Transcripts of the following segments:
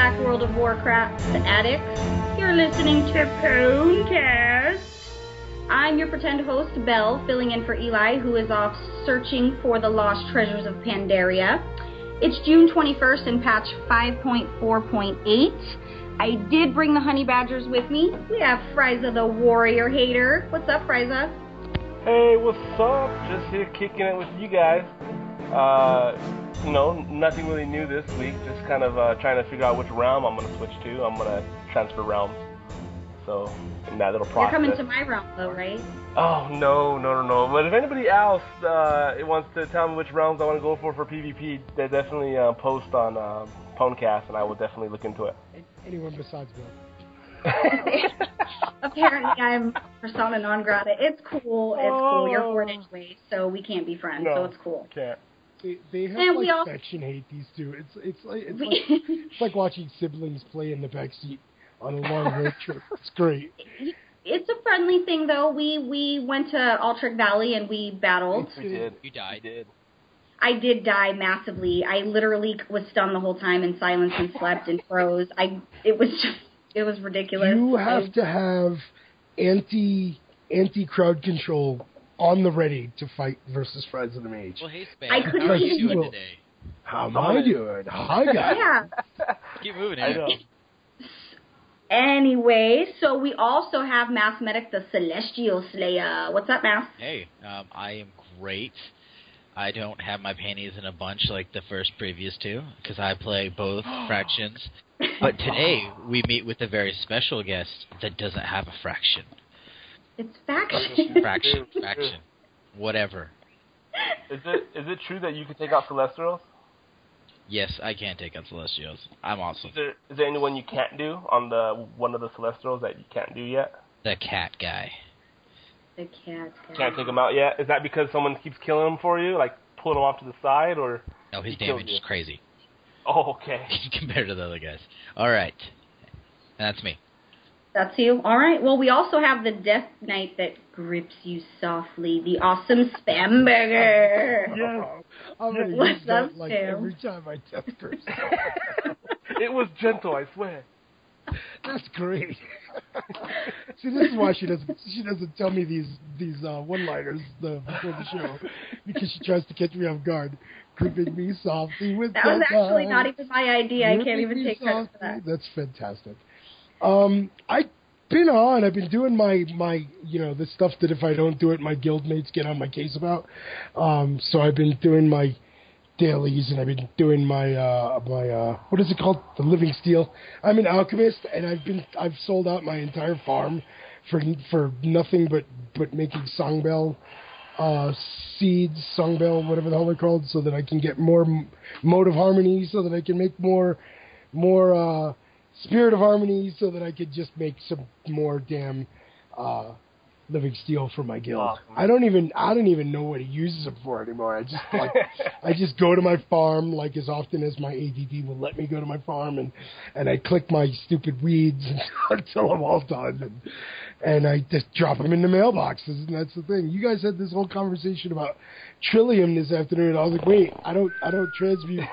back, World of Warcraft addicts. You're listening to PWNcast. I'm your pretend host, Belle, filling in for Eli, who is off searching for the lost treasures of Pandaria. It's June 21st in patch 5.4.8. I did bring the honey badgers with me. We have Frysa the warrior hater. What's up, Frysa? Hey, what's up? Just here kicking it with you guys. Nothing really new this week. Just kind of trying to figure out which realm I'm going to switch to. I'm going to transfer realms. So, in that little process. You're coming to my realm, though, right? Oh, no. But if anybody else wants to tell me which realms I want to go for PvP, they definitely post on PWNcast, and I will definitely look into it. Anyone besides Bill. Apparently, I'm persona non grata. It's cool. You're bored anyway, so we can't be friends. So it's cool. Can't. They have affection hate these two. It's like watching siblings play in the backseat on a long road trip. It's great. It's a friendly thing, though. We went to Altric Valley and we battled. We did. You died. We did. I did die massively. I literally was stunned the whole time in silence and slept and froze. It was ridiculous. You have to have anti-crowd control on the ready to fight versus Friends of the Mage. Well, hey, I Spam, couldn't how are you even- doing today? How am I doing? Hi, guys. Yeah. Keep moving, I know. Anyway, so we also have massmedic the Celestial Slayer. What's up, Mass? Hey, I am great. I don't have my panties in a bunch like the first previous two, because I play both fractions. But today, we meet with a very special guest that doesn't have a fraction. It's faction. Fraction. Whatever. Is it true that you can take out Celestials? Yes, I can take out Celestials. I'm awesome. Is there anyone you can't do on one of the Celestials that you can't do yet? The cat guy. The cat. Can't take him out yet? Is that because someone keeps killing him for you, like pulling him off to the side, or? No, his he killed damage you? is crazy. Oh, okay. Compared to the other guys. All right. And that's me. That's you? All right. Well, we also have the Death Knight that grips you softly, the awesome spamburger. Yeah. I'm going to What's use that up, like Sam? every time I test curse. It was gentle, I swear. That's great. See, this is why she doesn't tell me these one-liners before the show, because she tries to catch me off guard, gripping me softly with That was actually not even my idea. I can't even take credit for that. That's fantastic. I've been doing my the stuff that if I don't do it, my guildmates get on my case about. So I've been doing my dailies, and I've been doing my what is it called? The Living Steel. I'm an alchemist, and I've sold out my entire farm for nothing but making songbell seeds, songbell, whatever the hell they're called, so that I can get more mode of harmony, so that I can make more spirit of harmony, so that I could just make some more damn living steel for my guild. Awesome. I don't even know what he uses them for anymore. I just go to my farm like as often as my ADD will let me go to my farm, and I click my stupid weeds until I'm all done, and I just drop them in the mailboxes, and that's the thing. You guys had this whole conversation about Trillium this afternoon, and I was like, wait, I don't transmute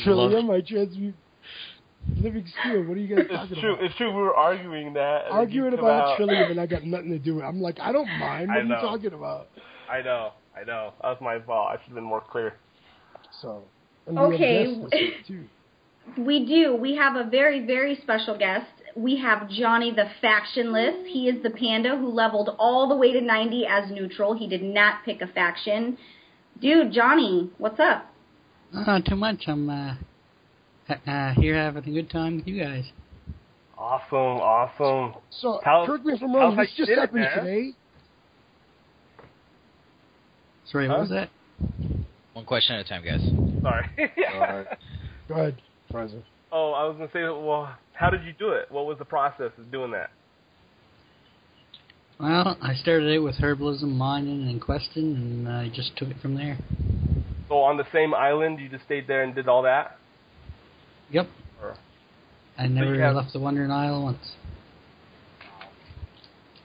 Trillium, I transmute living steel. What are you guys talking about? It's true. We were arguing that. Arguing about Trillium, and I got nothing to do with it. I'm like, I don't mind. What are you talking about? I know. That was my fault. I should have been more clear. So, okay. We do. We have a very, very special guest. We have Johnny the Factionless. He is the panda who leveled all the way to 90 as neutral. He did not pick a faction. Dude, Johnny, what's up? Not too much. I'm here having a good time with you guys. Awesome. So, correct me if I'm wrong, this just happened today? Sorry, what was that? One question at a time, guys. Sorry. All right. Go ahead, Frysa. Oh, I was going to say, well, how did you do it? What was the process of doing that? Well, I started out with herbalism, mining, and questing, and I just took it from there. So on the same island, you just stayed there and did all that? Yep. I never left the Wandering Isle once.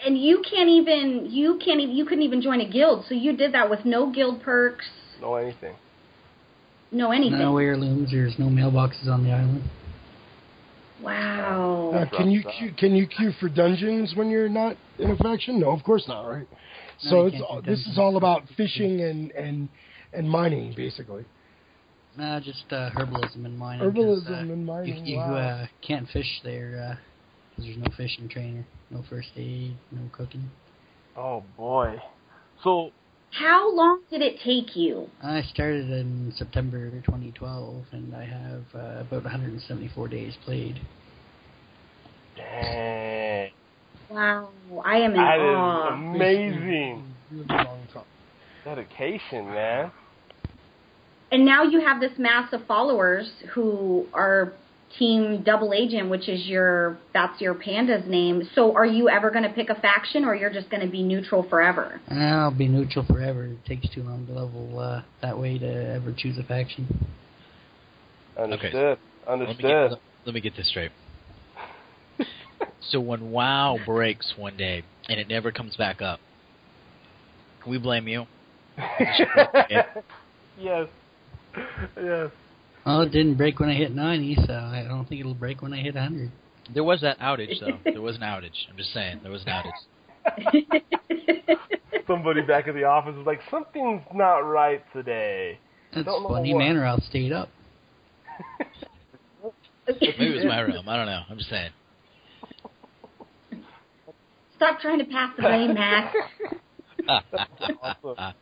And you couldn't even join a guild, so you did that with no guild perks. No anything. No anything? No heirlooms. There's no mailboxes on the island. Wow. Can you queue for dungeons when you're not in a faction? No, of course not, right? No, So you can't do this is dungeons. all about fishing and mining, basically. Just herbalism and mining. Herbalism and mining. You Wow. can't fish there because there's no fishing trainer, no first aid, no cooking. Oh boy. So How long did it take you? I started in September 2012, and I have about 174 days played. dang, Wow. I am in that awe. is amazing Really long time. dedication, man. And now you have this mass of followers who are Team Double Agent, which is that's your panda's name. So are you ever going to pick a faction, or you're just going to be neutral forever? I'll be neutral forever. It takes too long to level that way to ever choose a faction. Understood. Understood. Let me get this straight. So when WoW breaks one day and it never comes back up, can we blame you? Yes. Yes. Well, it didn't break when I hit 90, so I don't think it'll break when I hit 100. There was that outage, though. There was an outage. I'm just saying. There was an outage. Somebody back at the office was like, something's not right today. That's Don't know funny, what. man, or I'll stayed up. Maybe it was my room. I don't know. I'm just saying. Stop trying to pass the blame, Matt. Awesome.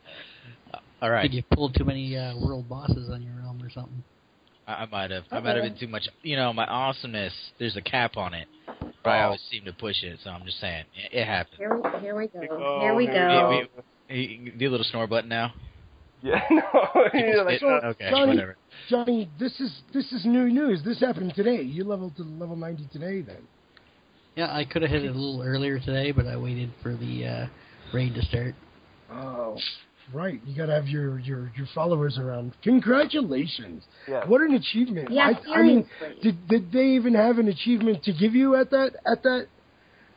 All right. Did you pull too many world bosses on your realm or something? I might have. I might have been too much. You know, my awesomeness, there's a cap on it. But I always seem to push it, so I'm just saying. It happens. Here we go. Here we Here go. You do a little snore button now? Yeah, no. You're like, Okay, Johnny, whatever. Johnny, this is new news. This happened today. You leveled to level 90 today, then. Yeah, I could have hit it a little earlier today, but I waited for the raid to start. Oh, right. You got to have your followers around. Congratulations. Yeah. What an achievement. Yeah, I mean, seriously. did they even have an achievement to give you at that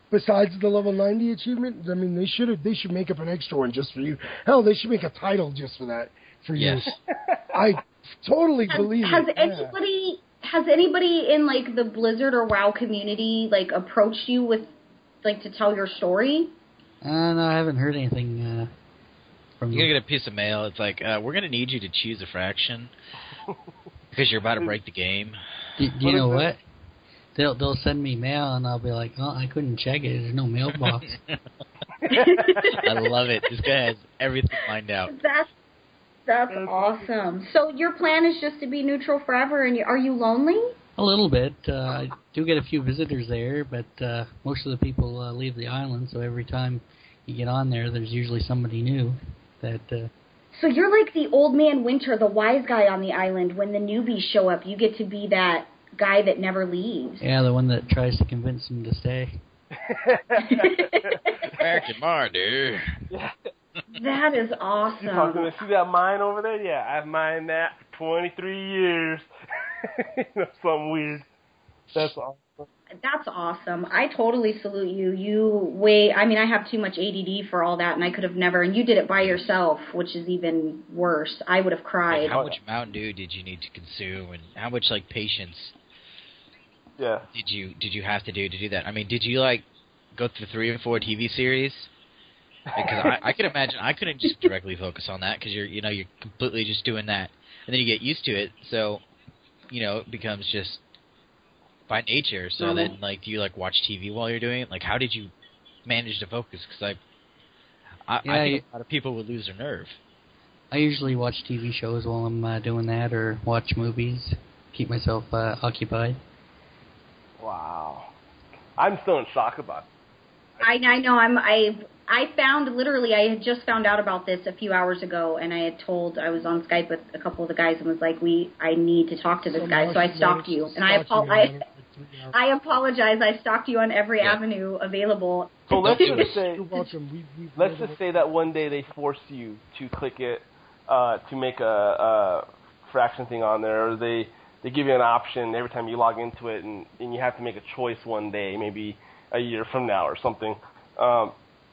besides the level 90 achievement? I mean, they should make up an extra one just for you. Hell, they should make a title just for that for you. Yes. I totally believe Has it. Yeah. anybody in like the Blizzard or WoW community like approached you with like to tell your story? No, I haven't heard anything from You're you. going to get a piece of mail. It's like, we're going to need you to choose a fraction because you're about to break the game. Do you know what? They'll send me mail, and I'll be like, oh, I couldn't check it. There's no mailbox. I love it. This guy has everything lined out. That's awesome. So your plan is just to be neutral forever, and are you lonely? A little bit. I do get a few visitors there, but most of the people leave the island, so every time you get on there, there's usually somebody new that... So you're like the old man Winter, the wise guy on the island. When the newbies show up, you get to be that guy that never leaves. Yeah, the one that tries to convince them to stay. Back in my day. Yeah. That is You awesome. talking to see that mine over there? Yeah, I've mined that for 23 years. Something weird. That's awesome. That's awesome. I totally salute you. I mean, I have too much ADD for all that, and I could have never. And you did it by yourself, which is even worse. I would have cried. Like, how much Mountain Dew did you need to consume, and how much like patience? Yeah. Did you have to do that? I mean, did you like go through 3 or 4 TV series? Because I could imagine I couldn't just directly focus on that because you're completely just doing that, and then you get used to it, so it becomes just by nature. So then, like, do you like watch TV while you're doing it? Like, how did you manage to focus? Because I think a lot of people would lose their nerve. I usually watch TV shows while I'm doing that, or watch movies, keep myself occupied. Wow. I'm still in shock about it. I know. I had just found out about this a few hours ago, and I was on Skype with a couple of the guys and was like, I need to talk to this guy, so I stalked you. And I apologize. I stalked you on every avenue available. So let's just say, You're welcome. let's just say that one day they force you to click it to make a fraction thing on there, or they give you an option every time you log into it, and you have to make a choice one day, maybe a year from now or something.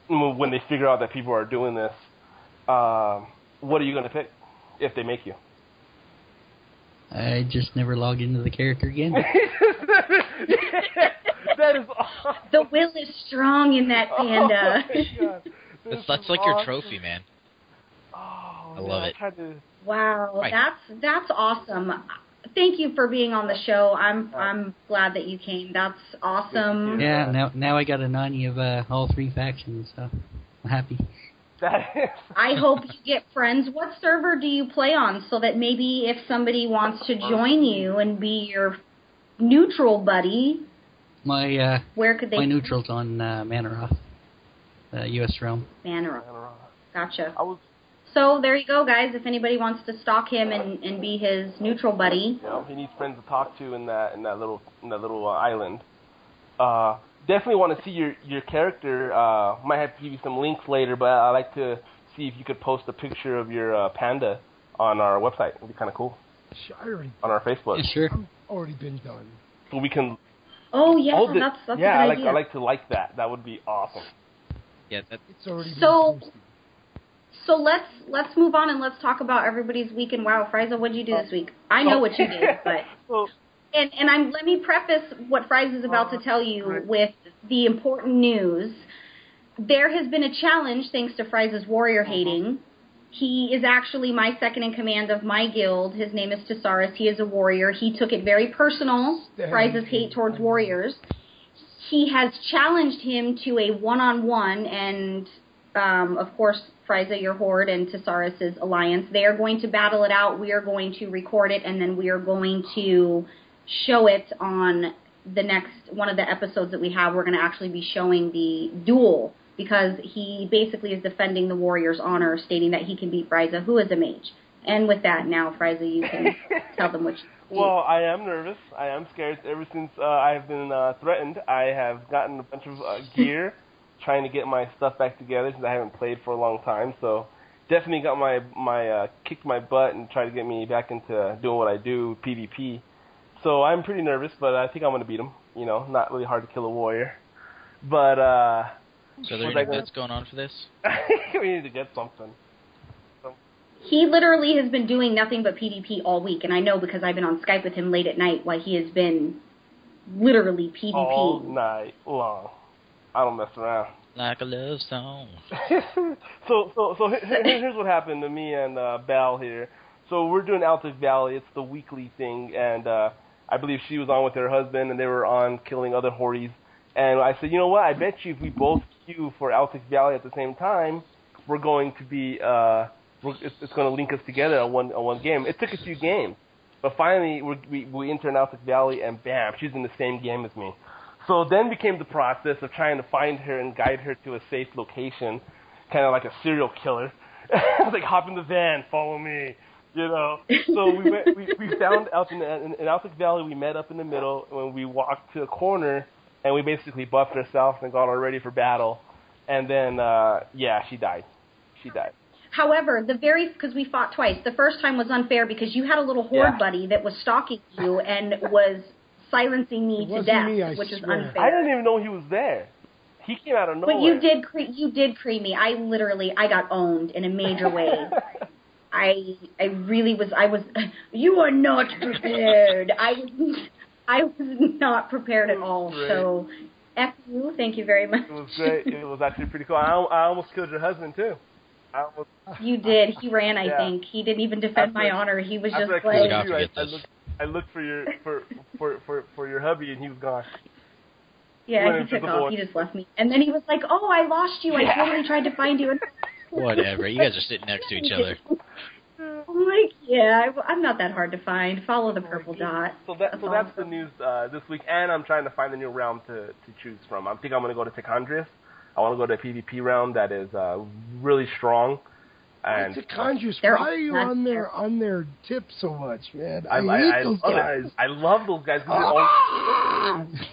When they figure out that people are doing this, what are you going to pick if they make you? I just never logged into the character again. That is awesome. The will is strong in that panda. Oh my God. That's like your trophy, man. Oh, I love it. Wow, Right. that's awesome. Thank you for being on the show. I'm glad that you came. That's awesome. Yeah, now I got a Nani of all 3 factions, so I'm happy. I hope you get friends. What server do you play on so that maybe if somebody wants to join you and be your neutral buddy, where could they? My neutral's on Manaroth, U.S. Realm. Manaroth. Gotcha. So there you go, guys. If anybody wants to stalk him and be his neutral buddy, he needs friends to talk to in that little island. Definitely want to see your character. Might have to give you some links later, but I'd like to see if you could post a picture of your panda on our website. It'd be kind of cool. Sure. On our Facebook. Yeah, sure. Already been done. So we can. Oh yeah, that's a good idea. I like to like that. That would be awesome. Yeah, it's already been posted. So let's move on and let's talk about everybody's week in WoW. Frysa, what did you do this week? I know what you did, but let me preface what Frysa is about to tell you with the important news. There has been a challenge thanks to Frysa's warrior hating. He is actually my second in command of my guild. His name is Tesaurus. He is a warrior. He took it very personal, Frysa's hate towards warriors. He has challenged him to a one-on-one, and of course, Frysa, your horde, and Tesaurus' alliance. They are going to battle it out. We are going to record it, and then we are going to show it on the next one of the episodes that we have. We're going to actually be showing the duel, because he basically is defending the warrior's honor, stating that he can beat Frysa, who is a mage. And with that, now, Frysa, you can tell them what you do. Well, I am nervous. I am scared. Ever since I have been threatened, I have gotten a bunch of gear, trying to get my stuff back together since I haven't played for a long time. So definitely got my kicked my butt and tried to get me back into doing what I do, PvP. So I'm pretty nervous, but I think I'm going to beat him. You know, not really hard to kill a warrior. But, so there any bets going on for this? We need to get something. He literally has been doing nothing but PvP all week, and I know because I've been on Skype with him late at night while he has been literally PvP. All night long. I don't mess around. Like a love song. So here's what happened to me and Belle here. So we're doing Altic Valley. It's the weekly thing, and I believe she was on with her husband, and they were on killing other hordes. And I said, you know what? I bet you if we both queue for Altic Valley at the same time, we're going to be it's going to link us together on one game. It took a few games, but finally we enter Altic Valley, and bam, she's in the same game as me. So then became the process of trying to find her and guide her to a safe location, kind of like a serial killer. I was like, hop in the van, follow me, you know. So we found out in Altic Valley, we met up in the middle when we walked to a corner, and we basically buffed ourselves and got all ready for battle. And then, she died. She died. However, because we fought twice, the first time was unfair because you had a little horde buddy that was stalking you and was silencing me to death, which is unfair. I didn't even know he was there. He came out of nowhere. But you did cream me. I got owned in a major way. I really was. You are not prepared. I was not prepared at all. Great. So, F you. Thank you very much. It was great. It was actually pretty cool. I almost killed your husband too. You did. He ran. I think he didn't even defend my honor. He was just like. I looked for your hubby, and he was gone. Yeah, he took off. He just left me, and then he was like, "Oh, I lost you. I totally tried to find you." Whatever. You guys are sitting next to each other. I'm like, yeah, I'm not that hard to find. Follow the purple dot. So that's the news this week, and I'm trying to find a new realm to choose from. I think I'm going to go to Tichondrius. I want to go to a PvP realm that is really strong. And Tichondrius, why are you on their tip so much, man? I hate those guys. I love those guys.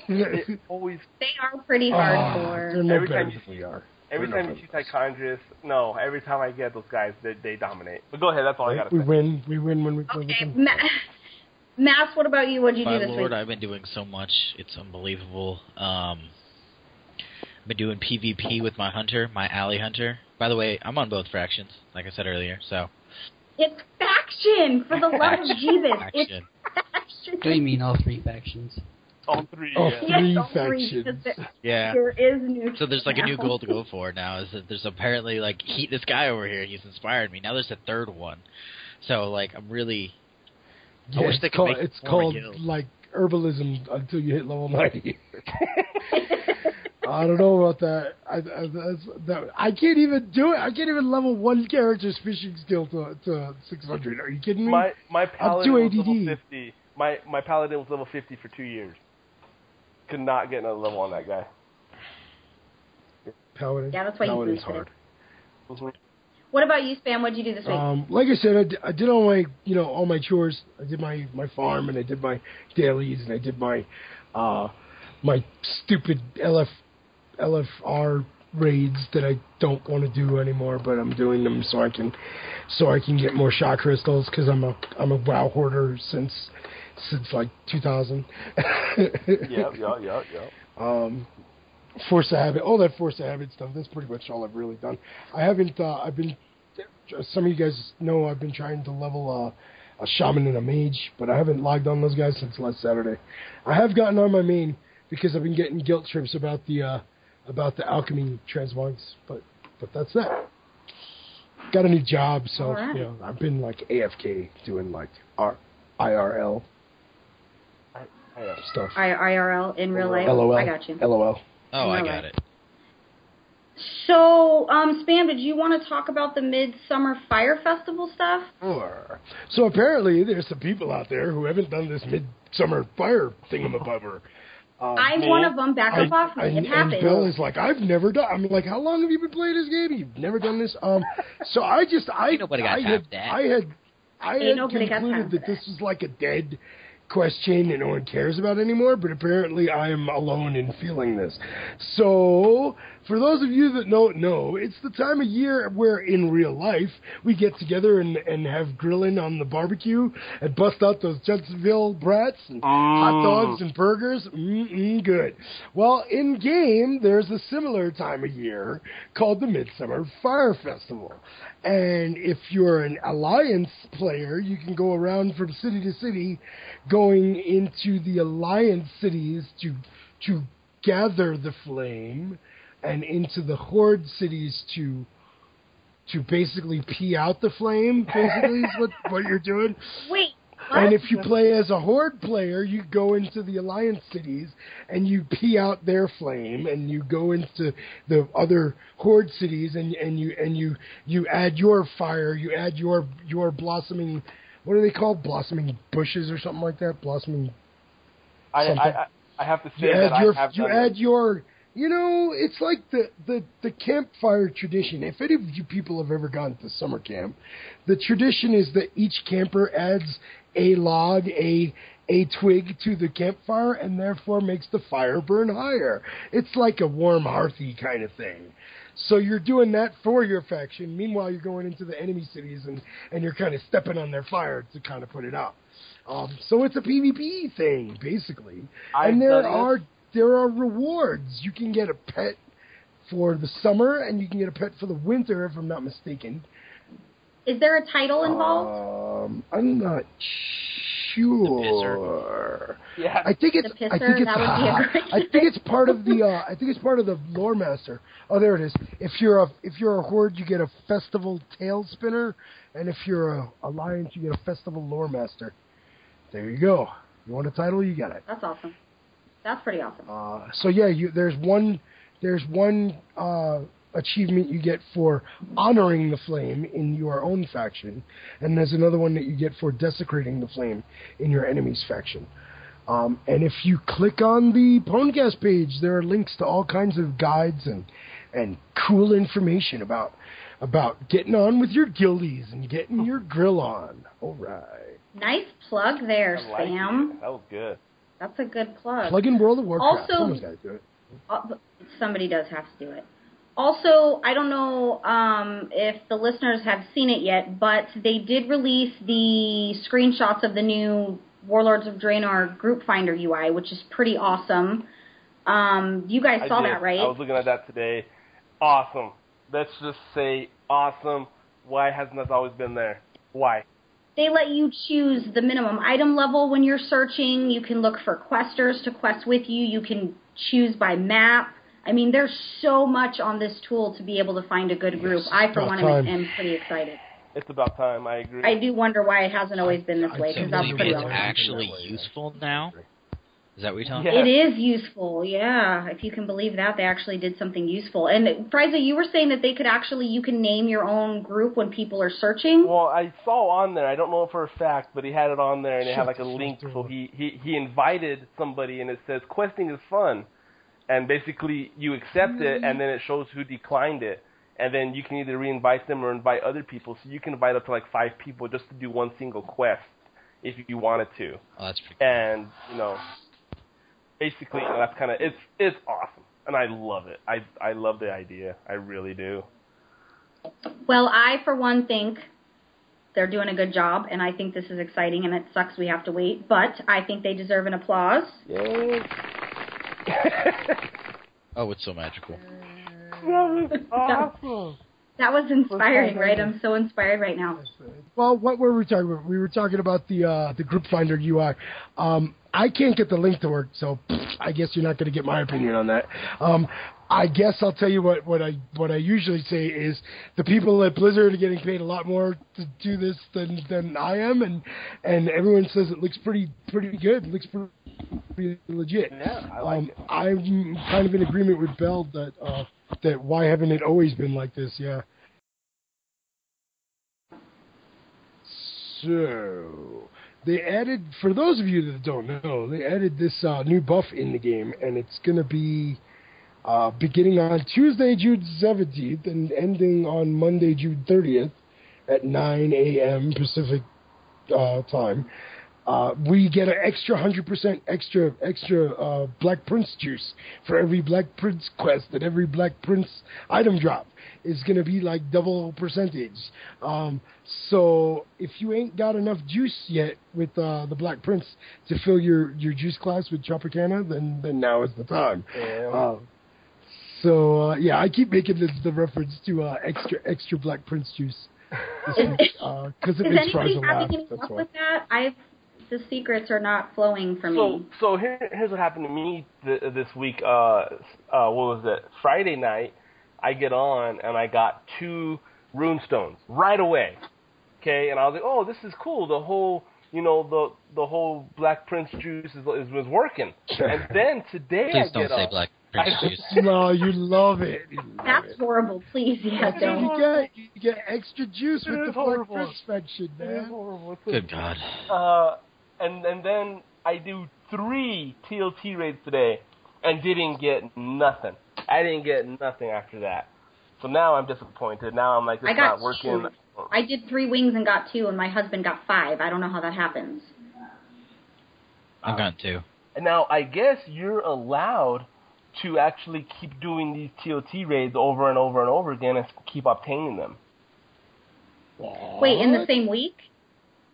They always. They are pretty hardcore. They're no better than we are. Every time you see Tichondrius, every time I get those guys, they dominate. But go ahead, that's all I got to say. We win when we play with them. Mass, what about you? What did you do this week? I've been doing so much. It's unbelievable. I've been doing PvP with my hunter, my alley hunter. By the way, I'm on both fractions, like I said earlier. So It's faction, for the love of Jesus. It's Faction. faction. Do you mean all three factions? All three. Oh, Yeah. three all three, factions. because Yeah. there is new. So there's like a new now. goal to go for now. Is that there's apparently like this guy over here. He's inspired me. Now there's a third one. So like I'm really. I wish they could make it's more called guilds. like herbalism until you hit level 90. I don't know about that. I can't even do it. I can't even level one character's fishing skill to 600. Are you kidding me? My paladin I'm was too level ADD. 50. My paladin was level 50 for 2 years. Could not get another level on that guy. Paladin. Yeah, that's why you Paladin's boosted it. hard. Mhm. What about you, Spam? What did you do this week? Like I said, I did all my all my chores. I did my farm, and I did my dailies, and I did my my stupid LFR raids that I don't want to do anymore, but I'm doing them so I can get more shot crystals because I'm a WoW hoarder since like 2000. Yep. Force of habit, all that force of habit stuff. That's pretty much all I've really done. I haven't. I've been. Some of you guys know I've been trying to level a shaman and a mage, but I haven't logged on those guys since last Saturday. I have gotten on my main because I've been getting guilt trips about the alchemy transmogs, but that's that. Got a new job, so right. I've been like AFK doing like IRL stuff. IRL in real life. LOL. I got you. LOL. Oh, I No got way. it. So, Spam, did you want to talk about the Midsummer Fire Festival stuff? Sure. So apparently there's some people out there who haven't done this midsummer fire thingamabobber. I'm one of them. Back up off me. It happened. And Belle is like, I've never done. I'm like, how long have you been playing this game? You've never done this. So Nobody got I had nobody got time concluded for that this was like a dead question and no one cares about it anymore, but apparently I am alone in feeling this. So, for those of you that don't know, it's the time of year where in real life we get together and have grilling on the barbecue and bust out those Johnsonville brats and hot dogs and burgers. Good. Well, in game, there's a similar time of year called the Midsummer Fire Festival. And if you're an Alliance player, you can go around from city to city going into the Alliance cities to gather the flame and into the Horde cities to basically pee out the flame, basically is what you're doing. Wait, what? And if you play as a Horde player, you go into the Alliance cities and you pee out their flame, and you go into the other Horde cities and you add your fire, you add your blossoming, what are they called? Blossoming bushes or something like that? Blossoming something. I have to say that I have you done add it. your, it's like the campfire tradition. If any of you people have ever gone to summer camp, the tradition is that each camper adds a log, a twig to the campfire, and therefore makes the fire burn higher. It's like a warm, hearthy kind of thing. So you're doing that for your faction. Meanwhile, you're going into the enemy cities and you're kind of stepping on their fire to kind of put it out. So it's a PvP thing, basically. And there are rewards. You can get a pet for the summer, and you can get a pet for the winter, if I'm not mistaken. Is there a title involved? I'm not sure. Yeah. I think it's. The pisser? I think it's. That would be a great I think it's part of the. I think it's part of the lore master. Oh, there it is. If you're a Horde, you get a festival tail spinner, and if you're a Alliance, you get a festival lore master. There you go. You want a title? You got it. That's awesome. That's pretty awesome. So yeah, there's one achievement you get for honoring the flame in your own faction, and there's another one that you get for desecrating the flame in your enemy's faction. And if you click on the PWNcast page, there are links to all kinds of guides and cool information about getting on with your guildies and getting your grill on. All right. Nice plug there, I like Sam. it. That was good. That's a good plug. Plug in World of Warcraft. Also, someone's got to do it. Somebody does have to do it. Also, I don't know if the listeners have seen it yet, but they did release the screenshots of the new Warlords of Draenor Group Finder UI, which is pretty awesome. You guys saw that, right? I was looking at that today. Awesome. Let's just say awesome. Why hasn't that always been there? Why? They let you choose the minimum item level when you're searching. You can look for questers to quest with you. You can choose by map. I mean, there's so much on this tool to be able to find a good group. I, for one, am pretty excited. It's about time. I agree. I do wonder why it hasn't always been this way, because that's pretty It's awesome. actually useful now? Is that what you're talking about? It is useful, yeah. If you can believe that, they actually did something useful. And, Frysa, you were saying that you can name your own group when people are searching? Well, I saw on there, I don't know for a fact, but he had it on there, and it had like a link, so he invited somebody, and it says, questing is fun. And basically, you accept it, and then it shows who declined it. And then you can either re-invite them or invite other people. So you can invite up to like 5 people just to do one single quest if you wanted to. Oh, that's pretty cool. And, basically, that's kind of, it's awesome. And I love it. I love the idea. I really do. Well, I, for one, think they're doing a good job, and I think this is exciting, and it sucks we have to wait. But I think they deserve an applause. Yay. Oh, it's so magical. That was awesome. That was inspiring, right? I'm so inspired right now. Well, what were we talking about? We were talking about the group finder UI. I can't get the link to work, so I guess you're not going to get my opinion on that. I guess I'll tell you what I usually say is the people at Blizzard are getting paid a lot more to do this than I am, and everyone says it looks pretty good. It looks pretty legit. Yeah, I like it. I'm kind of in agreement with Belle that why haven't it always been like this? Yeah. So they added, for those of you that don't know, they added this new buff in the game, and it's going to be beginning on Tuesday, June 17th, and ending on Monday, June 30th at 9 a.m. Pacific time. We get an extra 100% extra Black Prince juice for every Black Prince quest, and every Black Prince item drop is going to be like double percentage. So if you ain't got enough juice yet with the Black Prince to fill your juice glass with Tropicana, then now is the time. Yeah. Yeah, I keep making the reference to extra Black Prince juice because it makes Frysa laugh. Is anybody having any luck with that? The secrets are not flowing for me. So here's what happened to me this week. What was it? Friday night, I get on and I got 2 runestones right away. Okay, and I was like, oh, this is cool. The whole the whole Black Prince juice was working. And then today Please I get don't say on. Black Prince juice. No, you love it. That's horrible. Please, don't. You get extra juice with the Black Prince faction, man. Good God. And then I do 3 TLT raids today and didn't get nothing. I didn't get nothing after that. So now I'm disappointed. Now I'm like, it's not working. 2. I did 3 wings and got 2, and my husband got 5. I don't know how that happens. I've got 2. And now I guess you're allowed to actually keep doing these TLT raids over and over and over again and keep obtaining them. Wait, in the same week?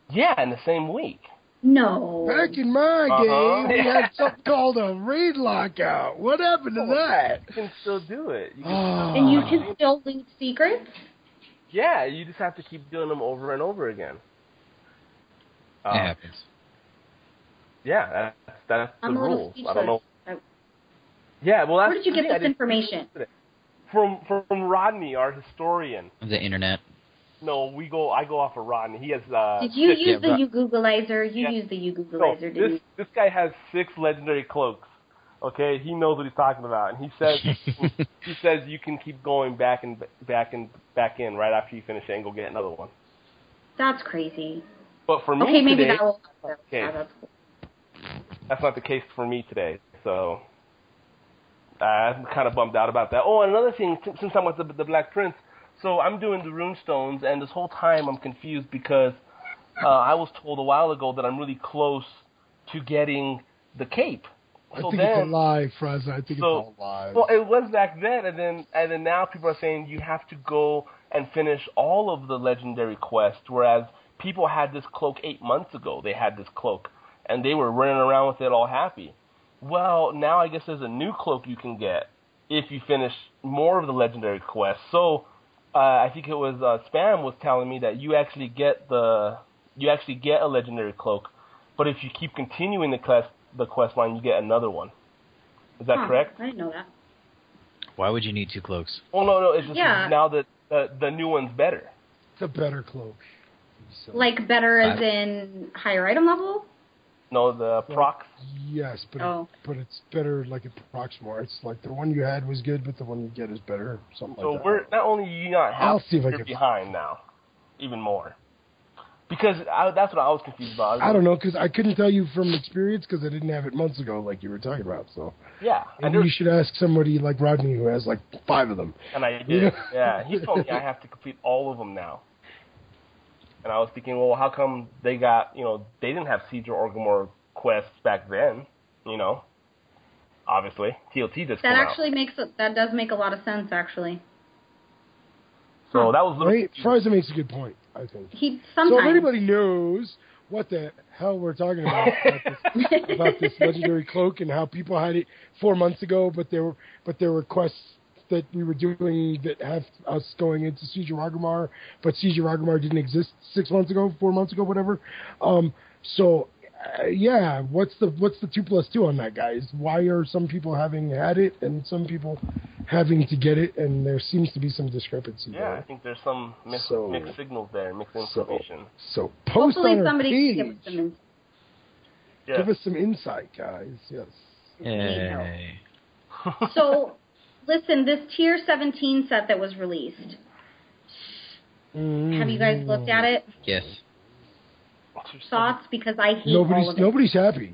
Yeah, in the same week. No. Back in my game, we had something called a raid lockout. What happened to that? You can still do it. And you can still loot secrets? Yeah, you just have to keep doing them over and over again. It happens. Yeah, that's the rule. I don't know. Where Where did you get this information? From Rodney, our historian. The internet. No, I go off of Rodney. He has. Did you use the YouGoogleizer? You used the YouGoogleizer, didn't you? This guy has 6 legendary cloaks. Okay, he knows what he's talking about, and he says you can keep going back in right after you finish it and go get another one. That's crazy. But for me okay, maybe today, that will. Okay. Yeah, that's cool. That's not the case for me today, so I'm kind of bummed out about that. Oh, and another thing, since I'm with the Black Prince, so I'm doing the runestones, and this whole time I'm confused because I was told a while ago that I'm really close to getting the cape. I think it's a lie, Frysa. I think it's all lies. Well, it was back then, and then now people are saying you have to go and finish all of the legendary quests, whereas people had this cloak 8 months ago. They had this cloak, and they were running around with it all happy. Well, now I guess there's a new cloak you can get if you finish more of the legendary quests. So I think it was Spam was telling me that you actually get a legendary cloak, but if you keep continuing the quest line, you get another one. Is that correct? I didn't know that. Why would you need 2 cloaks? Oh no, it's just now that the new one's better. It's a better cloak. So. Like better as in higher item level? No, the procs. Yes, but it's better. Like it procs more. It's like the one you had was good, but the one you get is better. Something like that. So we're not only you not half you're behind now, even more. Because that's what I was confused about. I don't know, because I couldn't tell you from experience because I didn't have it months ago, like you were talking about. So yeah, and you should ask somebody like Rodney who has like 5 of them. And I did. You know? Yeah, he told me I have to complete all of them now. And I was thinking, well, how come they got, they didn't have Siege or Orgrimmar quests back then, obviously. TLT just came out. That does make a lot of sense, actually. So that was right. Frysa makes a good point, I think. So if anybody knows what the hell we're talking about this legendary cloak and how people had it 4 months ago, but there were quests that we were doing that have us going into Siege of Orgrimmar, but Siege of Orgrimmar didn't exist 4 months ago, whatever. What's the 2+2 on that, guys? Why are some people having had it and some people having to get it, and there seems to be some discrepancy there? I think there's some mixed signals there, mixed information. So post hopefully on our page. Give us some insight, guys. Yes. Yay. So, listen, this Tier 17 set that was released, have you guys looked at it? Yes. Thoughts? Because I hate all of it. Nobody's happy.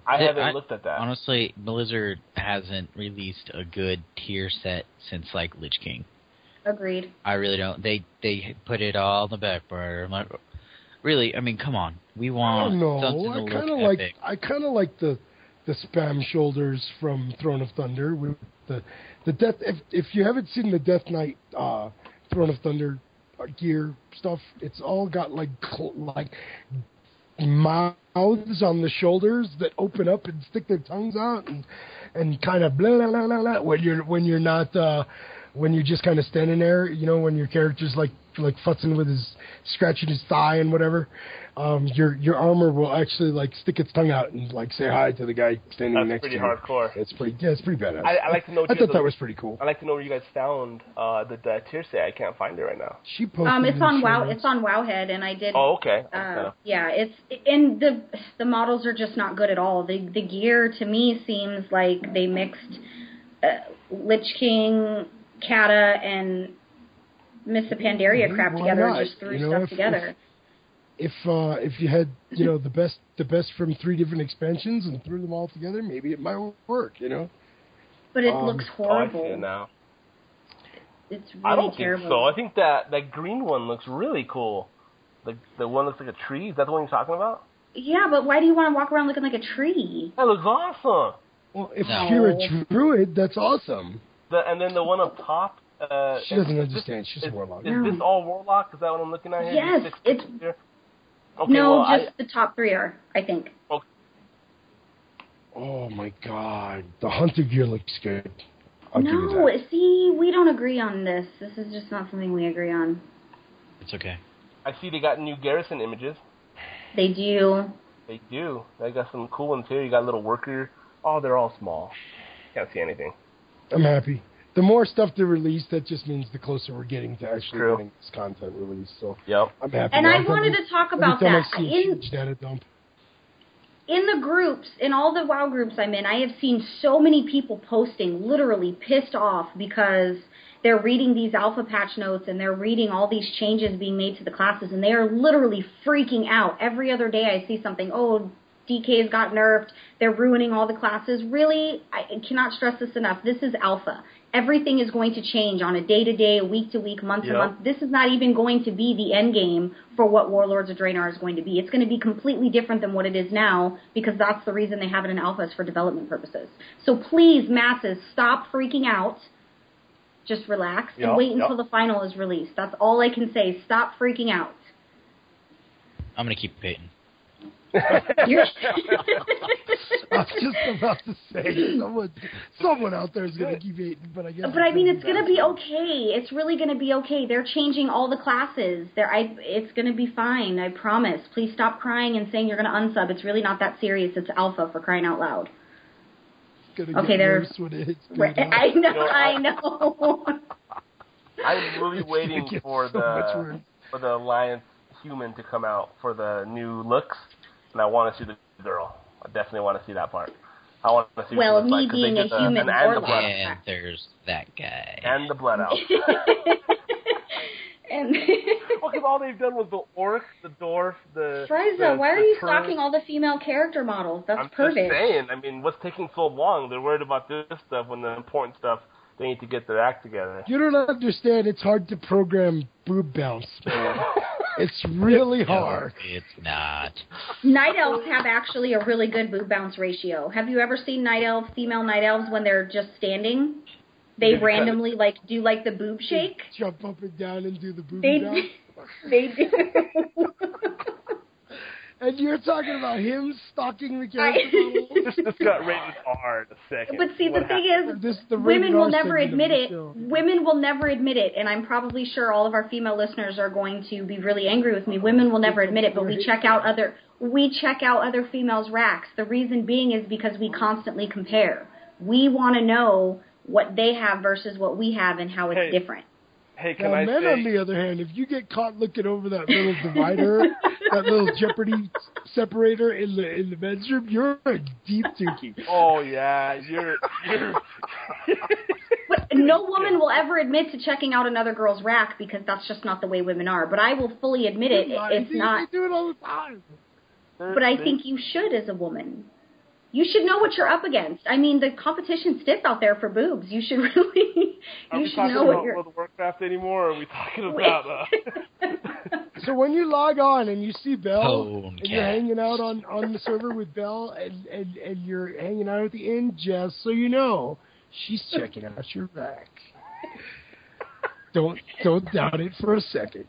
I haven't looked at that. Honestly, Blizzard hasn't released a good tier set since, like, Lich King. Agreed. I really don't. They put it all in the back burner. Really, I mean, come on. We want something to look epic. I kind of like the spam shoulders from Throne of Thunder with the death. If you haven't seen the Death Knight Throne of Thunder gear stuff, it's all got like mouths on the shoulders that open up and stick their tongues out and kind of blah blah blah blah when you're not when you're just kind of standing there, when your character's like futzing with scratching his thigh and whatever, your armor will actually like stick its tongue out and like say hi to the guy standing next to you. That's pretty hardcore. It's pretty badass. I like to know. I thought that was pretty cool. I like to know where you guys found the tier set. I can't find it right now. She posted it's on WoW. It's on Wowhead, and I did. Oh, okay. And the models are just not good at all. The gear to me seems like they mixed Lich King, Kata, and Miss Pandaria crap together and just threw stuff together. If you had the best from 3 different expansions and threw them all together, maybe it might work. But it looks horrible. I see it now. It's really I don't terrible. think so. I think that green one looks really cool. The one looks like a tree. Is that the one you're talking about? Yeah, but why do you want to walk around looking like a tree? That looks awesome. Well, if you're a druid, that's awesome. And then the one up top. She doesn't understand. She's a warlock. Is this all warlock? Is that what I'm looking at here? Yes, it's... Okay, just the top 3 are, I think. Okay. Oh my god. The hunter gear looks good. I'll give you that. See, we don't agree on this. This is just not something we agree on. It's okay. I see they got new garrison images. They do. They do. They got some cool ones here. You got a little worker. Oh, they're all small. Can't see anything. I'm happy. The more stuff to release, that just means the closer we're getting to actually getting this content released. So I'm happy. And I wanted to talk about that. In the groups, in all the WoW groups I'm in, I have seen so many people posting literally pissed off because they're reading these alpha patch notes and they're reading all these changes being made to the classes, and they are literally freaking out. Every other day I see something, DK's got nerfed, they're ruining all the classes. Really, I cannot stress this enough. This is alpha. Everything is going to change on a day-to-day, a week-to-week, month-to-month. This is not even going to be the end game for what Warlords of Draenor is going to be. It's going to be completely different than what it is now, because that's the reason they have it in alpha, is for development purposes. So please, masses, stop freaking out. Just relax and wait until the final is released. That's all I can say. Stop freaking out. I'm going to keep Peyton. I was just about to say someone out there is going to keep hating, but I guess. But I mean, it's going to be okay. It's really going to be okay. They're changing all the classes. It's going to be fine. I promise. Please stop crying and saying you're going to unsub. It's really not that serious. It's alpha, for crying out loud. It's going to get worse when it hits. I know. I'm really waiting for the Alliance human to come out for the new looks, and I want to see the girl. I definitely want to see that part. I want to see. Well, what me being a human warlock. And there's that guy. And the blood elf. And well, because all they've done was the orc, the dwarf, the. Frysa, why are you stalking all the female character models? That's perfect. I'm just saying. I mean, what's taking so long? They're worried about this stuff when the important stuff. They need to get their act together. You don't understand. It's hard to program boob bounce. It's really hard. No, it's not. Night elves have actually a really good boob bounce ratio. Have you ever seen female night elves when they're just standing? They randomly do the boob shake. Jump up and down and do the boob bounce. They do. And you're talking about him stalking the character model? This got rated R in a second. But see, the thing is, women will never admit it. Women will never admit it, and I'm probably sure all of our female listeners are going to be really angry with me. Women will never admit it, but we check out other females' racks. The reason being is because we constantly compare. We want to know what they have versus what we have and how it's different. Hey, now, men, on the other hand, if you get caught looking over that little divider, that little Jeopardy separator in the men's room, you're a deep dookie. Oh yeah, you're. But no woman will ever admit to checking out another girl's rack because that's just not the way women are. But I will fully admit it. It's not. They do it all the time. But I think you should as a woman. You should know what you're up against. I mean, the competition's stiff out there for boobs. You should really. You should know what you're. Are we talking about World of Warcraft anymore? Or are we talking about? So when you log on and you see Belle and you're hanging out on the server with Belle and you're hanging out at the inn, just so you know, she's checking out your rack. Don't doubt it for a second.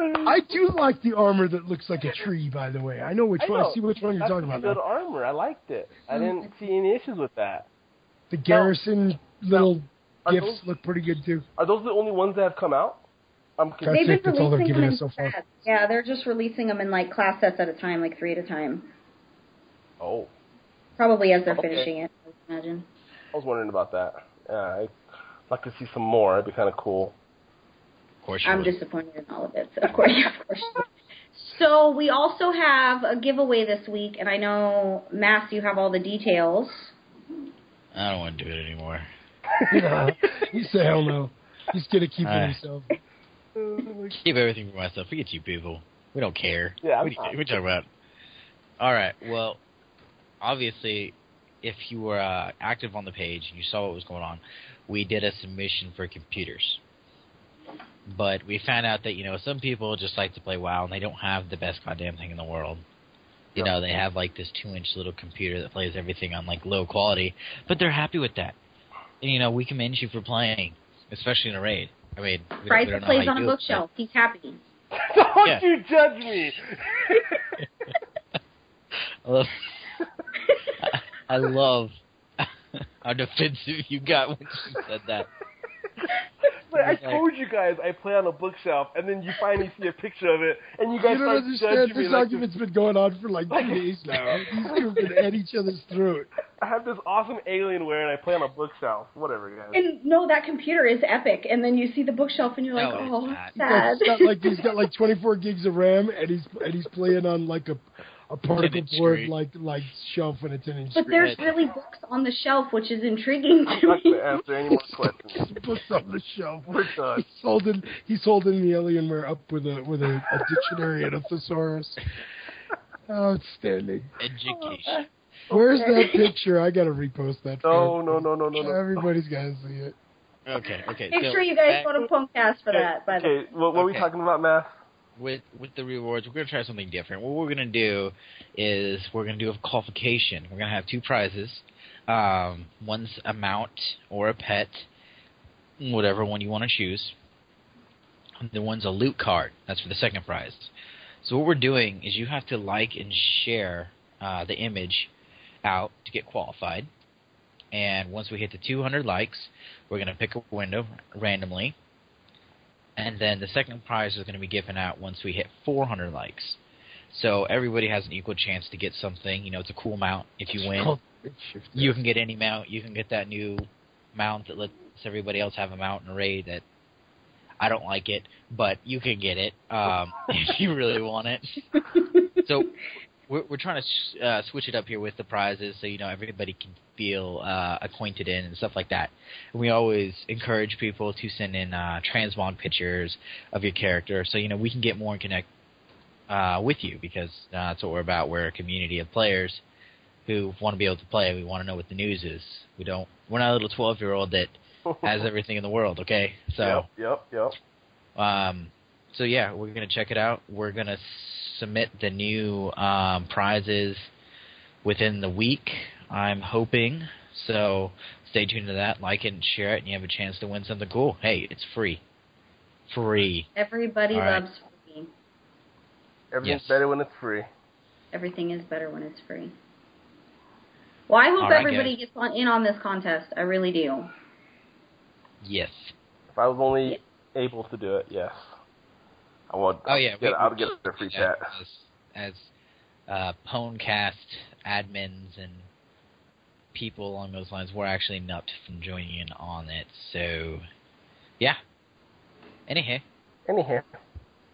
I do like the armor that looks like a tree, by the way. I know which one. I see which one you're talking about. That's good armor. I liked it. I didn't see any issues with that. The Garrison little gifts look pretty good, too. Are those the only ones that have come out? They've been releasing them in so far. Yeah, they're just releasing them in class sets at a time, 3 at a time. Oh. Probably as they're finishing it, I would imagine. I was wondering about that. I'd like to see some more. It'd be kind of cool. I'm disappointed in all of it. So of course. So we also have a giveaway this week, and I know, Mass, you have all the details. I don't want to do it anymore. No, you say hell no. He's going to keep it himself. Keep everything for myself. Forget you people. We don't care. Yeah, what are you talking about? All right. Well, obviously, if you were active on the page and you saw what was going on, we did a submission for computers. But we found out that, some people just like to play WoW, and they don't have the best goddamn thing in the world. They have, this 2-inch little computer that plays everything on, low quality, but they're happy with that. And, we commend you for playing, especially in a raid. I mean, Frysa plays on a bookshelf. He's happy. Don't you judge me! I love how defensive you got when you said that. But I told you guys I play on a bookshelf, and then you finally see a picture of it, and you guys start judging me. This argument's been going on for 2 days now. These two have been at each other's throat. I have this awesome Alienware, and I play on a bookshelf. Whatever, guys. And no, that computer is epic. And then you see the bookshelf, and you're like, oh, sad. He's got 24 gigs of RAM, and he's playing on a particle board like shelf and a 10-inch But there's really books on the shelf, which is intriguing to me. I'm not going to answer any more questions. Books on the shelf. We're done. He's holding the Alienware up with a dictionary and a thesaurus. Outstanding. Education. Where's that picture? I got to repost that. No. Everybody's got to see it. Okay. Make sure you guys go to PWNcast for that. By the way. What are we talking about, Matt? With the rewards, we're going to try something different. What we're going to do is we're going to do a qualification. We're going to have 2 prizes. One's a mount or a pet, whatever one you want to choose. And the one's a loot card. That's for the second prize. So what we're doing is you have to like and share the image out to get qualified. And once we hit the 200 likes, we're going to pick a window randomly. And then the second prize is going to be given out once we hit 400 likes. So everybody has an equal chance to get something. You know, it's a cool mount. If you win, you can get any mount. You can get that new mount that lets everybody else have a mount in a raid that I don't like it, but you can get it if you really want it. So we're trying to switch it up here with the prizes so, you know, everybody can feel acquainted in and stuff like that. And we always encourage people to send in transmog pictures of your character so, you know, we can get more and connect with you because that's what we're about. We're a community of players who want to be able to play. We want to know what the news is. We're not a little 12-year-old that has everything in the world, okay? So, Yep. So, yeah, we're going to check it out. We're going to submit the new prizes within the week, I'm hoping. So stay tuned to that. Like it and share it, and you have a chance to win something cool. Hey, it's free. Everybody loves free. Everything's better when it's free. Everything is better when it's free. Well, I hope everybody gets in on this contest. I really do. Yes. If I was only able to do it, yes. I would. I'll get their free chat. As PWNcast admins and people along those lines, we're actually nupped from joining in on it. So, yeah. Anyhow.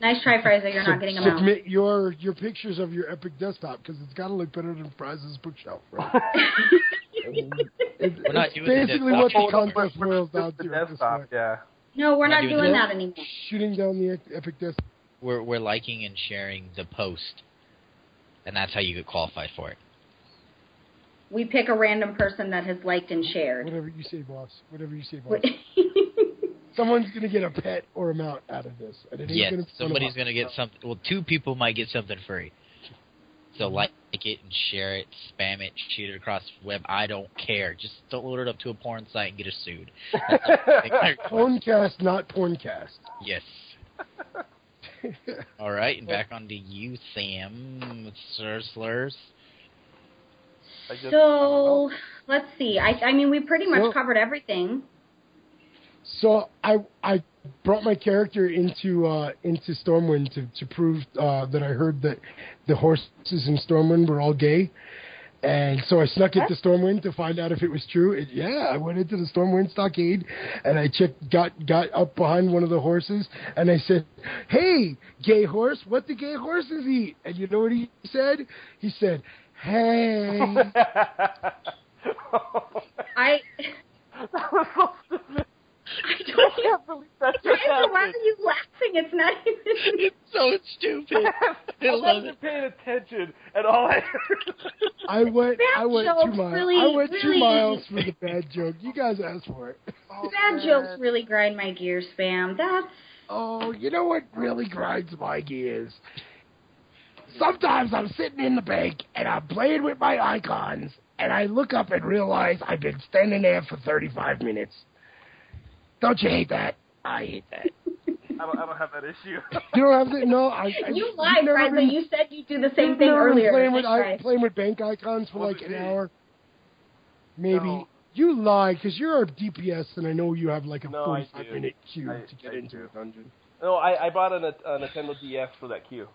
Nice try, Frysa. You're not getting them out. Submit your pictures of your Epic desktop because it's got to look better than Frysa's bookshelf, right? It's basically what the contest boils down to. Yeah. No, we're not doing that anymore. Shooting down the Epic desktop. We're liking and sharing the post, and that's how you get qualified for it. We pick a random person that has liked and shared. Whatever you say, boss. Someone's going to get a pet or a mount out of this. Somebody's going to get something. Well, 2 people might get something free. So like it and share it, spam it, shoot it across the web. I don't care. Just don't load it up to a porn site and get us sued. PWNcast, not Porncast. Yes. All right, and back on to you, Sam. Slurs. So, let's see. I mean, we pretty much covered everything. So I brought my character into Stormwind to prove that I heard that the horses in Stormwind were all gay, and so I snuck into Stormwind to find out if it was true. I went into the Stormwind stockade and I got up behind one of the horses and I said, "Hey, gay horse, what do gay horses eat?" And you know what he said? He said, "Hey." That was so stupid. I can't believe that's just happened. Why are you laughing? It's not even... It's so stupid. I wasn't paying attention at all. I went 2 miles for the bad joke. You guys asked for it. Bad jokes really grind my gears, Spam. Oh, you know what really grinds my gears? Sometimes I'm sitting in the bank and I'm playing with my icons and I look up and realize I've been standing there for 35 minutes. Don't you hate that? I hate that. I don't have that issue. You don't have that? No. You lied, Frysa. You said you'd do the same thing earlier. Playing with bank icons for like an hour. Maybe. No. You lied because you're a DPS and I know you have like a 45-minute queue to get into a dungeon. No, I bought a Nintendo DS for that queue.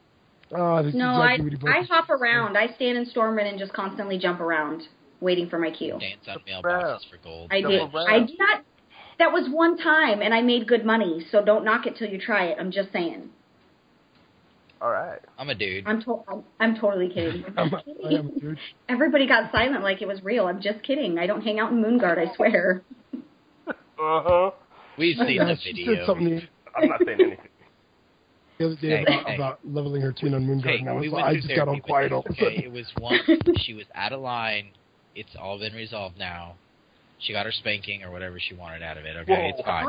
Oh, that's exactly what he bought. I hop around. I stand in Stormwind and just constantly jump around, waiting for my queue. Dance on mailboxes for gold. I did not... That was one time, and I made good money, so don't knock it till you try it. I'm just saying. All right. I'm a dude. I'm totally kidding. I am a dude. Everybody got silent like it was real. I'm just kidding. I don't hang out in Moonguard, I swear. Uh-huh. We've seen the video. I'm not saying anything. The other day about leveling her tune on Moonguard, I just got all quiet all of a sudden. It was one, she was out of line. It's all been resolved now. She got her spanking or whatever she wanted out of it, okay? It's fine.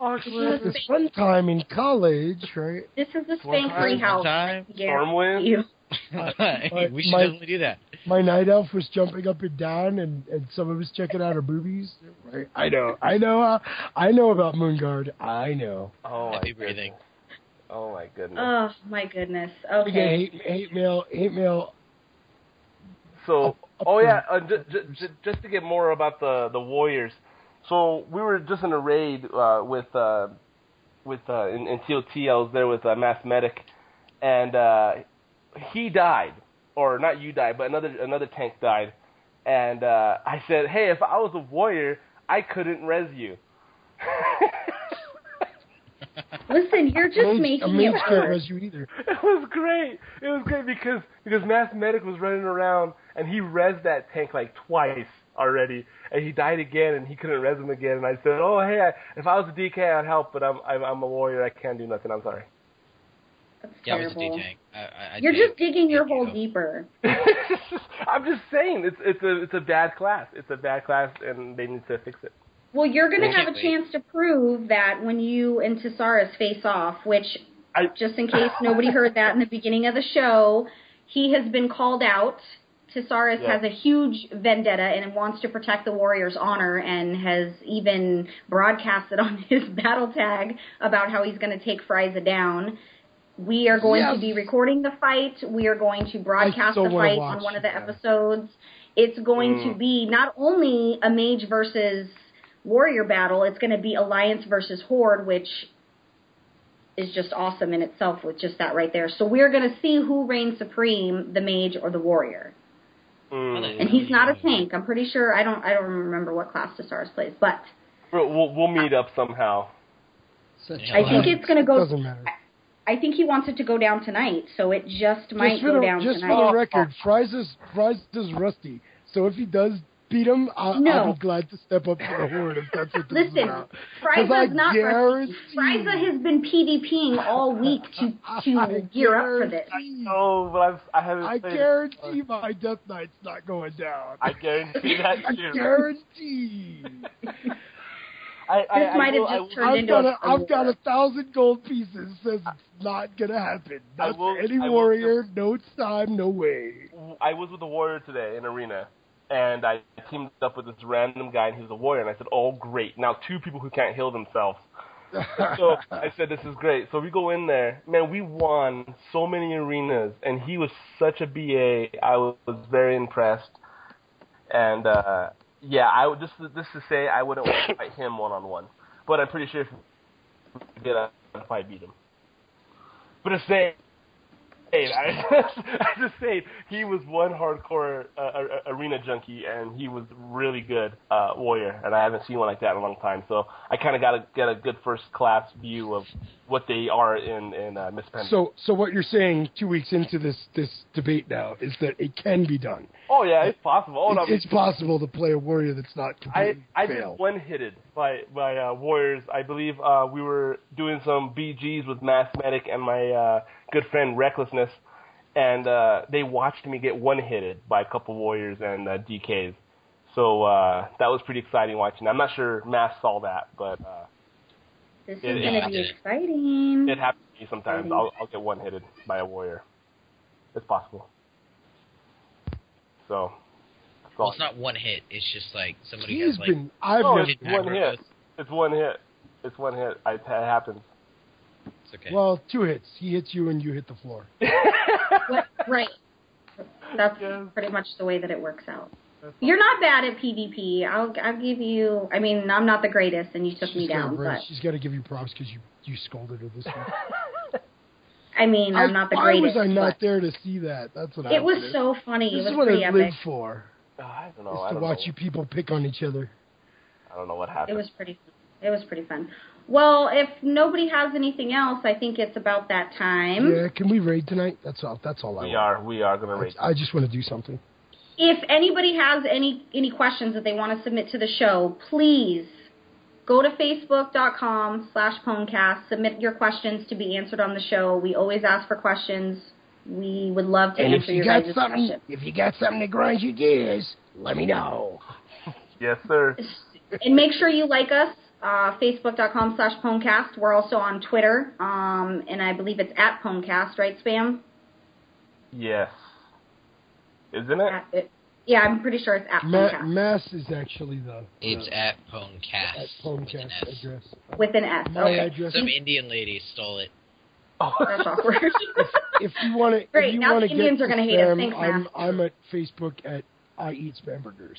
It's fun time in college, right? This is a spank-free house. Stormwind? We should definitely do that. My night elf was jumping up and down, and someone was checking out her boobies. Right? I know about Moonguard. I know. Oh, happy breathing. Oh, my goodness. Oh, my goodness. Okay. Hate mail. So, just to get more about the Warriors. So we were just in a raid in TOT. I was there with massmedic, and he died, or not you died, but another tank died. And I said, hey, if I was a warrior, I couldn't res you. Listen, you're just making it worse. You either. It was great. It was great because massmedic was running around and he rezzed that tank like twice already, and he died again and he couldn't res him again. And I said, oh hey, if I was a DK, I'd help, but I'm a warrior. I can't do nothing. I'm sorry. That's Yeah, terrible. I was a D-tank. You're just digging your hole deeper. I'm just saying, it's a bad class. It's a bad class, and they need to fix it. Well, you're going to have a chance to prove that when you and Thesaurus face off, which, just in case nobody heard that in the beginning of the show, he has been called out. Thesaurus has a huge vendetta and wants to protect the Warriors' honor and has even broadcasted on his battle tag about how he's going to take Frysa down. We are going to be recording the fight. We are going to broadcast the fight on one of the episodes. It's going to be not only a mage versus warrior battle, it's going to be alliance versus horde, which is just awesome in itself with just that right there. So we're going to see who reigns supreme, the mage or the warrior. And he's not a tank. I'm pretty sure. I don't remember what class Thesaurus plays, but we'll meet up somehow. I think it's going to go. Doesn't matter. I think he wants it to go down tonight, so it just might go down tonight. Just for the record, Frysa's rusty. So if he does beat him, I'll be glad to step up to the horde if that's what this is about. Frysa's not rusty. Frysa has been PvPing all week to gear up for this. I know, but I guarantee my Death Knight's not going down. I guarantee that too. I guarantee. This might have just turned into I've got 1,000 gold pieces. Says it's not gonna happen. Not for any warrior. No time. No way. I was with a warrior today in arena, and I teamed up with this random guy, and he was a warrior. And I said, "Oh, great! Now 2 people who can't heal themselves." So I said, "This is great." So we go in there. Man, we won so many arenas, and he was such a BA. I was very impressed, and. Yeah, I would just to say I wouldn't want to fight him one-on-one, but I'm pretty sure if we did, I'd probably beat him. But to say, I just say he was one hardcore arena junkie, and he was really good warrior, and I haven't seen one like that in a long time. So I kind of got to get a good first-class view of what they are in Miss Panda. So what you're saying 2 weeks into this debate now is that it can be done. Oh yeah, it's possible. It's possible to play a warrior that's not completely I just one-hitted by warriors. I believe we were doing some BGs with massmedic and my good friend Recklessness, and they watched me get one-hitted by a couple warriors and DKs. So that was pretty exciting watching. I'm not sure Mass saw that, but this is going to be exciting. It happens to me sometimes. I'll get one-hitted by a warrior. It's possible. So. Well, it's not one hit. It's just like somebody has like. It's one hit. It's one hit. It happens. It's okay. Well, 2 hits. He hits you and you hit the floor. Right. That's pretty much the way that it works out. You're not bad at PvP. I'll give you. I mean, I'm not the greatest, and you took me down. But she's got to give you props because you scolded her this week. I mean, I'm not the greatest. Why was I not there to see that? That's what it was so funny. This it was is what pretty I epic. live for. I don't know. Is to watch you people pick on each other. I don't know what happened. It was pretty fun. Well, if nobody has anything else, I think it's about that time. Yeah, can we raid tonight? That's all I want. We are going to raid. I just want to do something. If anybody has any questions that they want to submit to the show, please go to facebook.com/PWNcast. Submit your questions to be answered on the show. We always ask for questions. We would love to answer your guys' questions. If you got something that grinds your gears, let me know. Yes, sir. And make sure you like us. Facebook.com/PWNcast. We're also on Twitter, and I believe it's at PWNcast, right, Spam? Yes. Isn't it? Yeah, I'm pretty sure it's at PWNcast. Mass is actually It's at PWNcast. At PWNcast address. With an S. My okay. address. Some Indian lady stole it. Oh. That's awkward. If you want to, Great, if you now want the to Indians get are the gonna hate us. spam, Thanks, Matt. I'm at Facebook at I Eat Spamburgers.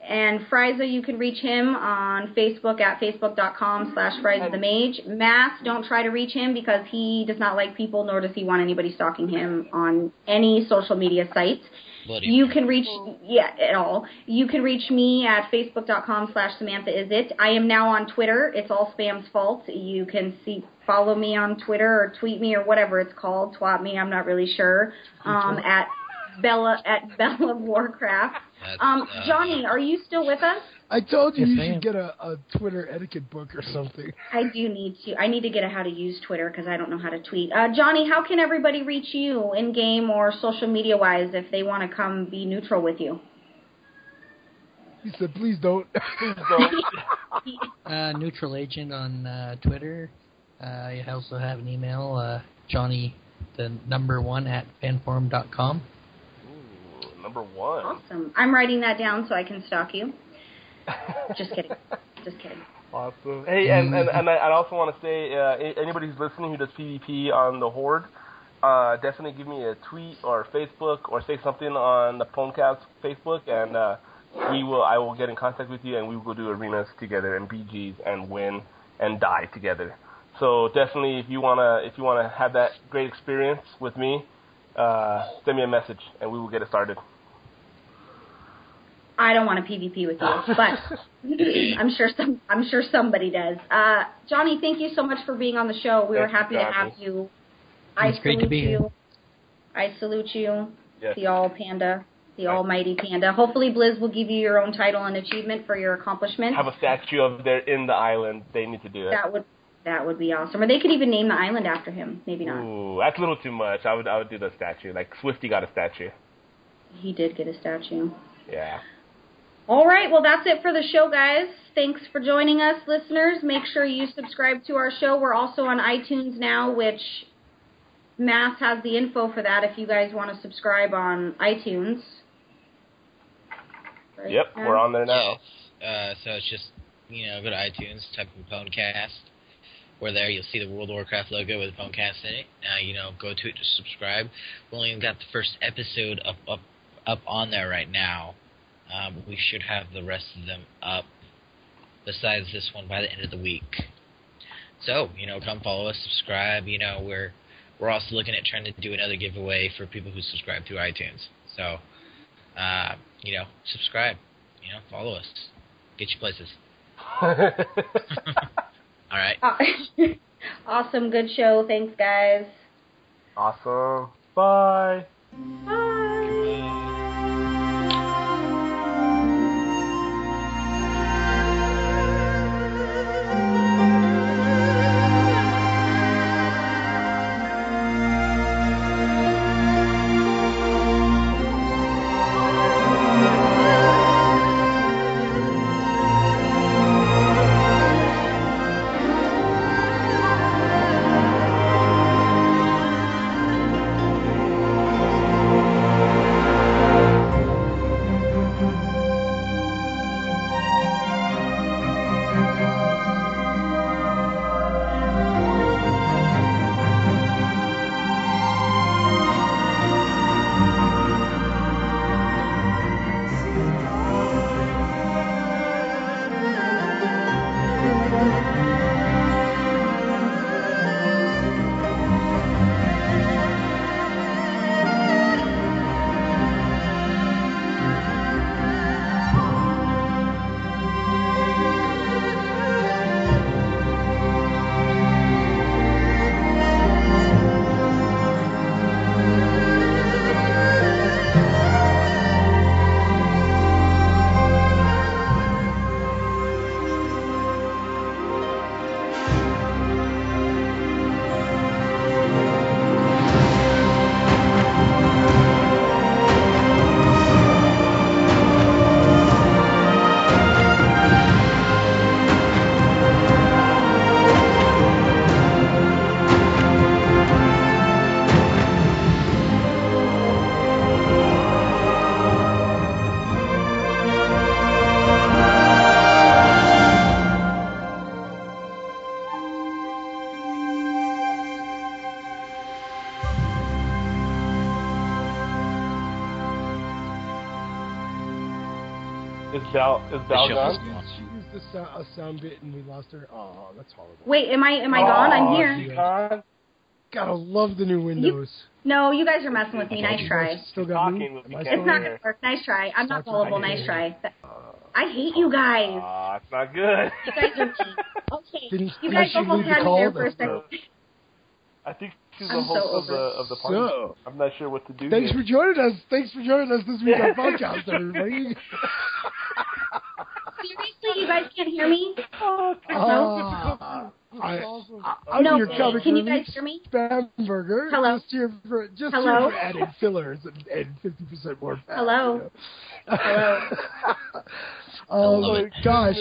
And Frysa, you can reach him on Facebook at facebook.com/FrysaTheMage. Mass, don't try to reach him because he does not like people, nor does he want anybody stalking him on any social media sites. You can reach, at all. You can reach me at facebook.com/SamanthaIsIt. I am now on Twitter. It's all spam's fault. You can follow me on Twitter or tweet me or whatever it's called. Twat me, I'm not really sure. At Bella Warcraft. Johnny, are you still with us? I told you Yes, you I am. should get a Twitter etiquette book or something. I do need to. I need to get a how to use Twitter because I don't know how to tweet. Johnny, how can everybody reach you in-game or social media-wise if they want to come be neutral with you? He said, please don't. Please don't. Neutral Agent on Twitter. I also have an email, Johnny, the number 1 at fanforum.com. Ooh, number 1. Awesome. I'm writing that down so I can stalk you. Just kidding. Just kidding. Awesome. Hey, and I also want to say, anybody who's listening who does PvP on the Horde, definitely give me a tweet or Facebook or say something on the PWNcast Facebook, and I will get in contact with you, and we will go do arenas together and BGs and win and die together. So definitely, if you wanna have that great experience with me, send me a message, and we will get it started. I don't want to PvP with you, but I'm sure somebody does. Johnny, thank you so much for being on the show. We were happy to have you. It's great to be here. I salute you, Yes. the Panda, the almighty Panda. Hopefully, Blizz will give you your own title and achievement for your accomplishments. Have a statue of there in the island. They need to do it. That would be awesome. Or they could even name the island after him. Maybe not. Ooh, that's a little too much. I would do the statue. Like Swifty got a statue. He did get a statue. Yeah. All right, well, that's it for the show, guys. Thanks for joining us, listeners. Make sure you subscribe to our show. We're also on iTunes now, which Mass has the info for that if you guys want to subscribe on iTunes. Right, Yep, Matt? we're on there now. So it's just, go to iTunes, type in PWNcast. Or there you'll see the World of Warcraft logo with PWNcast in it. Go to it to subscribe. We only got the first episode up on there right now. We should have the rest of them up, besides this one, by the end of the week. So, come follow us, subscribe. We're also looking at trying to do another giveaway for people who subscribe through iTunes. So, subscribe. Follow us. Get you places. All right. Awesome. Good show. Thanks, guys. Awesome. Bye. Bye. Is Belle gone? She used a sound bit and we lost her. Oh, that's horrible. Wait, am I gone? I'm here. She's gone? Gotta love the new Windows. No, you guys are messing with me. Nice try. Still got me? Talking, It's not gonna work. Nice try. I'm not gullible. Nice try. I hate you guys. It's not good. You guys are mean. Okay. Didn't You guys she almost leave the had me call? there for a second. I think she's I'm the host so of the party. So, I'm not sure what to do. thanks here. for joining us. Thanks for joining us this week on podcast, everybody. Seriously, you guys can't hear me? I'm No, your comic can you relief guys hear me? spamburger. Hello? Just here for added fillers and 50% more fat. Hello? You know? Hello? Oh my gosh.